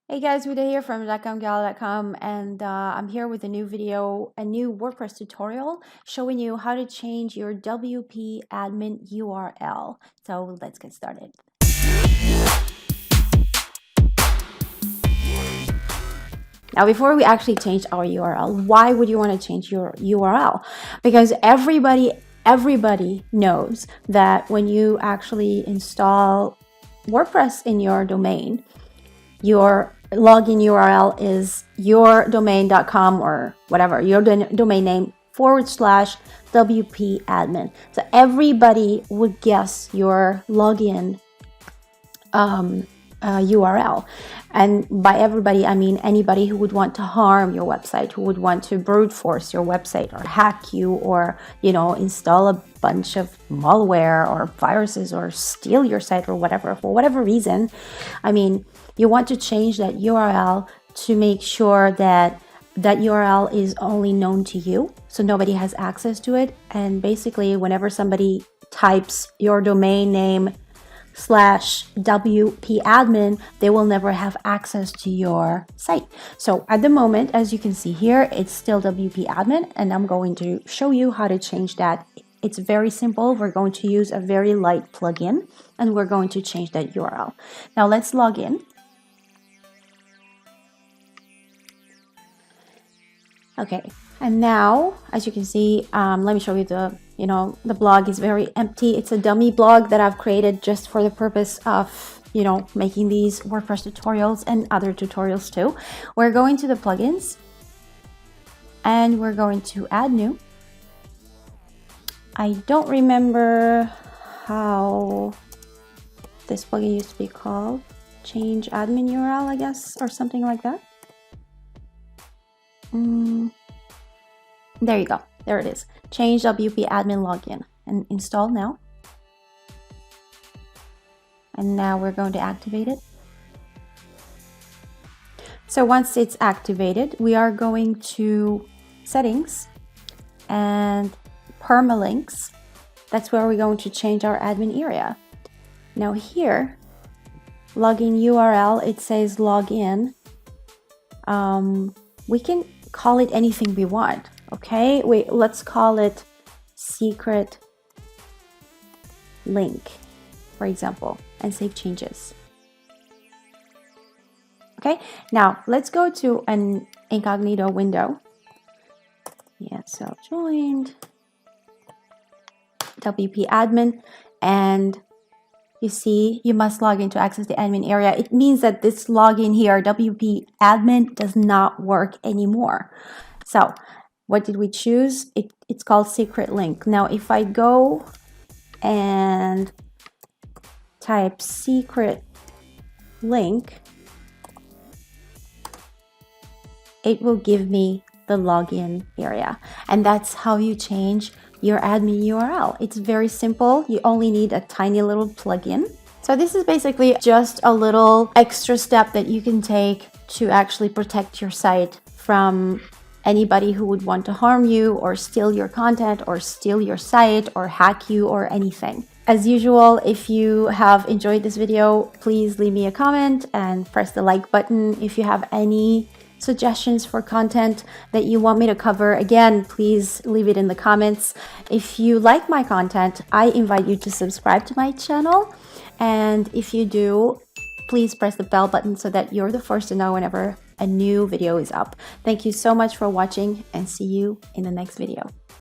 Hey guys, Vida here from .comgal.com, and I'm here with a new video, a new WordPress tutorial showing you how to change your WP admin URL. So let's get started. Now, before we actually change our URL, why would you want to change your URL? Because everybody knows that when you actually install WordPress in your domain, your login URL is yourdomain.com or whatever, your domain name /WP admin. So everybody would guess your login URL. And by everybody, I mean anybody who would want to harm your website, who would want to brute force your website or hack you or, install a bunch of malware or viruses or steal your site or whatever, for whatever reason. I mean, you want to change that URL to make sure that that URL is only known to you, so nobody has access to it. And basically, whenever somebody types your domain name /WP admin, they will never have access to your site. So at the moment, as you can see here, it's still WP admin, and I'm going to show you how to change that. It's very simple. We're going to use a very light plugin, and we're going to change that URL. Now let's log in. Okay, and now, as you can see, let me show you the blog is very empty. It's a dummy blog that I've created just for the purpose of, making these WordPress tutorials and other tutorials too. We're going to the plugins and we're going to add new. I don't remember how this plugin used to be called. Change admin URL, I guess, or something like that. There you go. There it is. Change WP admin login and install now. And now we're going to activate it. So once it's activated, we are going to settings and permalinks. That's where we're going to change our admin area. Now here, login URL, it says login. We can call it anything we want. Okay, let's call it secret link, for example, and save changes. Okay, now let's go to an incognito window. Yeah, so joined WP admin, and you see, you must log in to access the admin area. It means that this login here, WP admin, does not work anymore. So what did we choose? It's called secret link. Now, if I go and type secret link, it will give me the login area. And that's how you change your admin URL. It's very simple. You only need a tiny little plugin. So this is basically just a little extra step that you can take to actually protect your site from anybody who would want to harm you or steal your content or steal your site or hack you or anything. As usual, if you have enjoyed this video, please leave me a comment and press the like button. If you have any suggestions for content that you want me to cover, again, please leave it in the comments. If you like my content, I invite you to subscribe to my channel. And if you do, please press the bell button so that you're the first to know whenever a new video is up. Thank you so much for watching, and see you in the next video.